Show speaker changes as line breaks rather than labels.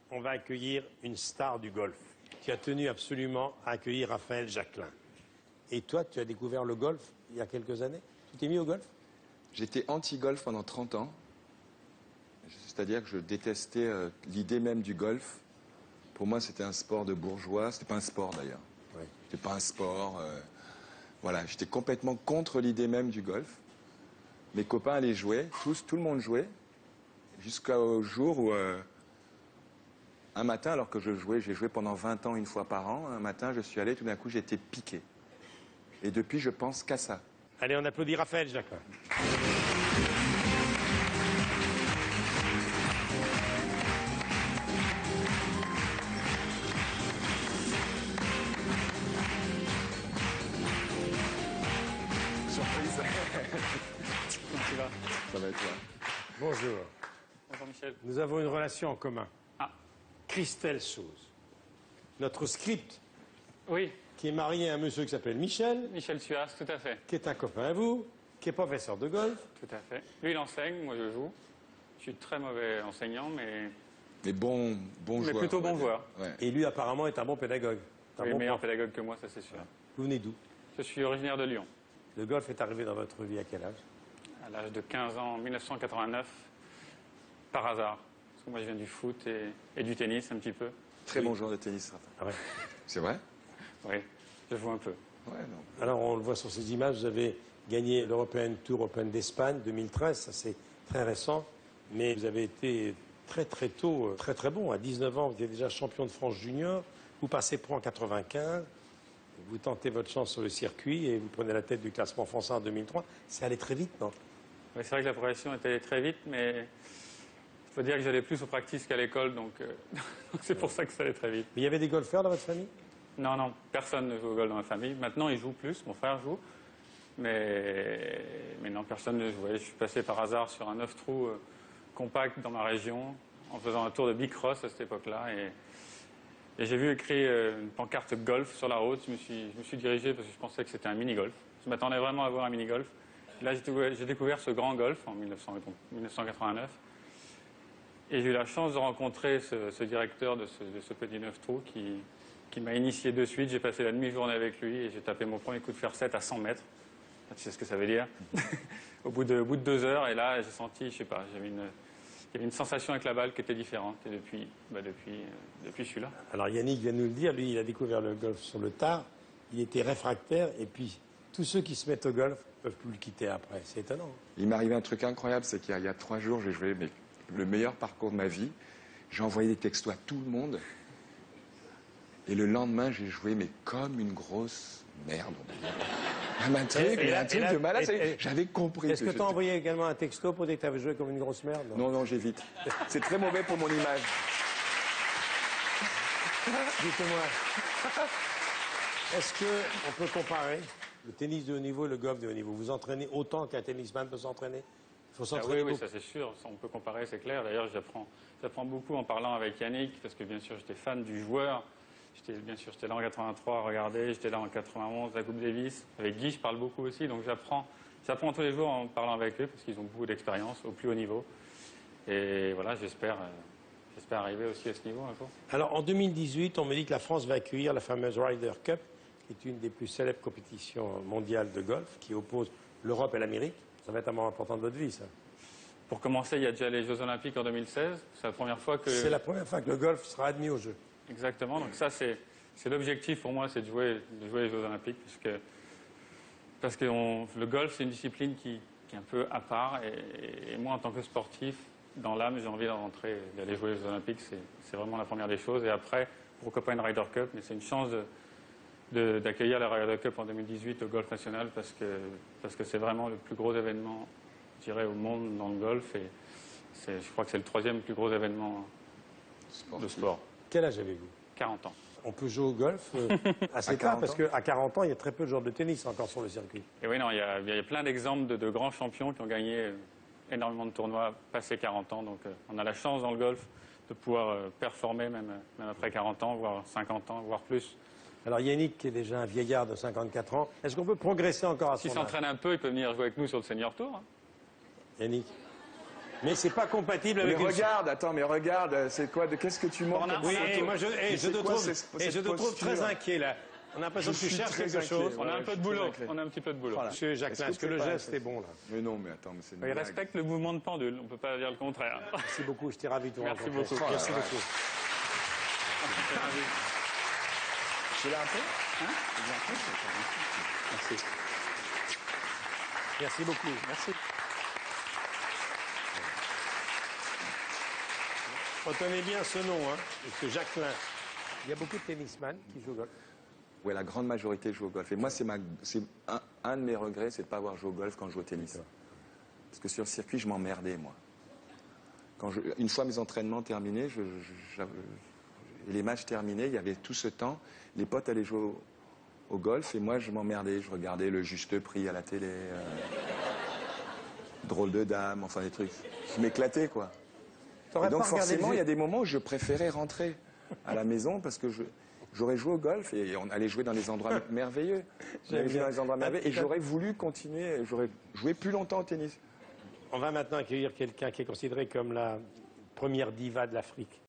on va accueillir une star du golf. Tu as tenu absolument à accueillir Raphaël Jacquelin. Et toi, tu as découvert le golf il y a quelques années? Tu t'es mis au golf?
J'étais anti-golf pendant 30 ans. C'est-à-dire que je détestais l'idée même du golf. Pour moi, c'était un sport de bourgeois. C'était pas un sport, d'ailleurs.
Oui.
C'était pas un sport. Voilà, j'étais complètement contre l'idée même du golf. Mes copains allaient jouer, tout le monde jouait, jusqu'au jour où, un matin, alors que j'ai joué pendant 20 ans une fois par an, un matin, je suis allé, tout d'un coup, j'ai été piqué. Et depuis, je pense qu'à ça.
Allez, on applaudit Raphaël Jacquelin.
Surprise.
Comment tu vas?
Ça va être toi.
Bonjour.
Bonjour Michel.
Nous avons une relation en commun.
Ah.
Christelle Sauze. Notre script,
Oui,
qui est marié à un monsieur qui s'appelle Michel,
Michel Suas, tout à fait.
qui est un copain à vous, qui est professeur de golf.
Tout à fait. Lui, il enseigne, moi je joue. Je suis très mauvais enseignant, mais
bon joueur.
plutôt bon joueur.
Ouais.
Et lui, apparemment, est un bon pédagogue. C'est un
Il est
bon
meilleur
prof.
pédagogue que moi, ça c'est sûr.
Vous venez d'où?
Je suis originaire de Lyon.
Le golf est arrivé dans votre vie à quel âge?
À l'âge de 15 ans, en 1989, par hasard. Parce que moi je viens du foot et du tennis un petit peu.
Très bon joueur de tennis, Raphaël.
Ah ouais.
C'est vrai?
Oui, je joue un peu.
Ouais, non.
Alors, on le voit sur ces images, vous avez gagné l'European Tour Open d'Espagne 2013, ça c'est très récent, mais vous avez été très très tôt, très très bon. À 19 ans, vous étiez déjà champion de France junior, vous passez pro en 95, vous tentez votre chance sur le circuit et vous prenez la tête du classement français en 2003. C'est allé très vite, non?
Ouais, c'est vrai que la progression est allée très vite, mais il faut dire que j'allais plus aux practices qu'à l'école, donc c'est pour ça que ça allait très vite.
Mais il y avait des golfeurs dans votre famille?
Non, non, personne ne joue au golf dans ma famille. Maintenant, il joue plus, mon frère joue. Mais non, personne ne jouait. Je suis passé par hasard sur un 9 trous compact dans ma région, en faisant un tour de Bicross à cette époque-là. Et j'ai vu écrit une pancarte golf sur la route. Je me suis dirigé parce que je pensais que c'était un mini-golf. Je m'attendais vraiment à voir un mini-golf. Là, j'ai découvert ce grand golf en 1989. Et j'ai eu la chance de rencontrer ce directeur de ce petit 9 trous qui m'a initié de suite. J'ai passé la demi-journée avec lui et j'ai tapé mon premier coup de fer 7 à 100 mètres. Tu sais ce que ça veut dire. au bout de 2 heures, et là, j'ai senti, je sais pas, il y avait une sensation avec la balle qui était différente. Et depuis je suis là.
Alors Yannick vient de nous le dire, lui il a découvert le golf sur le tard, il était réfractaire et puis tous ceux qui se mettent au golf peuvent plus le quitter après. C'est étonnant.
Il m'est arrivé un truc incroyable, c'est qu'il y a 3 jours, j'ai joué le meilleur parcours de ma vie. J'ai envoyé des textos à tout le monde. Et le lendemain, j'ai joué, mais comme une grosse merde. Un truc de malade. J'avais compris.
Est-ce que tu as envoyé également un texto pour dire que tu avais joué comme une grosse merde?
Non, j'évite. C'est très mauvais pour mon image.
Dites-moi, est-ce qu'on peut comparer le tennis de haut niveau et le golf de haut niveau? Vous entraînez autant qu'un tennisman peut s'entraîner? Il faut s'entraîner
Oui,
beaucoup.
ça c'est sûr. On peut comparer, c'est clair. D'ailleurs, j'apprends beaucoup en parlant avec Yannick, parce que bien sûr, j'étais fan du joueur. J'étais là en 83 à regarder, j'étais là en 91 à la Coupe Davis. Avec Guy, je parle beaucoup aussi, donc j'apprends tous les jours en parlant avec eux, parce qu'ils ont beaucoup d'expérience au plus haut niveau. Et voilà, j'espère arriver aussi à ce niveau un jour.
Alors, en 2018, on me dit que la France va accueillir la fameuse Ryder Cup, qui est une des plus célèbres compétitions mondiales de golf, qui oppose l'Europe et l'Amérique. Ça va être un moment important de votre vie, ça.
Pour commencer, il y a déjà les Jeux Olympiques en 2016. C'est la première fois que...
C'est la première fois que le golf sera admis aux Jeux.
Exactement, donc ça c'est l'objectif pour moi, c'est de jouer les Jeux Olympiques, parce que le golf c'est une discipline qui est un peu à part, et moi en tant que sportif, dans l'âme j'ai envie d'aller jouer les Jeux Olympiques, c'est vraiment la première des choses, et après, pourquoi pas une Ryder Cup, mais c'est une chance d'accueillir la Ryder Cup en 2018 au Golf National, parce que c'est vraiment le plus gros événement, je dirais, au monde dans le golf, et je crois que c'est le 3e plus gros événement de sport.
Quel âge avez-vous?
40 ans.
On peut jouer au golf assez tard, parce qu'à 40 ans, il y a très peu de joueurs de tennis encore sur le circuit.
Et oui, non, il y a plein d'exemples de grands champions qui ont gagné énormément de tournois passé 40 ans. Donc on a la chance dans le golf de pouvoir performer même après 40 ans, voire 50 ans, voire plus.
Alors Yannick, qui est déjà un vieillard de 54 ans, est-ce qu'on peut progresser encore à son
S'il
âge?
s'entraîne un peu, il peut venir jouer avec nous sur le Senior Tour. Hein.
Yannick? Mais c'est pas compatible
Mais
avec une...
regarde, attends, mais regarde, c'est quoi, qu'est-ce que tu montres comme
Oui,
photo
moi je
Mais c'est
te
quoi
trouve,
cette
je te trouve
posture
très inquiet là. On a l'impression que
Je
tu
suis
cherches
très
quelque
inquiet,
chose.
On a un
Ouais,
peu
je
de
suis
boulot.
très inquiet.
On a un petit peu de boulot.
Voilà.
Monsieur Jacquelin, est-ce que le geste est bon là?
Mais non, mais attends, mais c'est une
Il
blague.
respecte le mouvement de pendule, on ne peut pas dire le contraire.
Merci beaucoup, j'étais ravi de vous
Merci
rencontrer.
beaucoup.
Merci
Oh là là.
beaucoup.
Tu l'as un peu
Merci.
Merci beaucoup.
Merci.
Retenez bien ce nom, hein, Monsieur Jacquelin. Il y a beaucoup de tennisman qui jouent au golf.
Oui, la grande majorité joue au golf. Et moi, c'est un de mes regrets, c'est de ne pas avoir joué au golf quand je jouais au tennis. Parce que sur le circuit, je m'emmerdais, moi. Une fois mes entraînements terminés, et les matchs terminés, il y avait tout ce temps. Les potes allaient jouer au golf et moi, je m'emmerdais. Je regardais le juste prix à la télé, drôle de dame, enfin des trucs. Je m'éclatais, quoi.
T'aurais
Et donc
pas regardé
forcément,
le-
il y a des moments où je préférais rentrer à la maison parce que j'aurais joué au golf et on allait jouer dans des endroits merveilleux. J'allais jouer dans des endroits merveilleux et j'aurais voulu continuer, j'aurais joué plus longtemps au tennis.
On va maintenant accueillir quelqu'un qui est considéré comme la première diva de l'Afrique.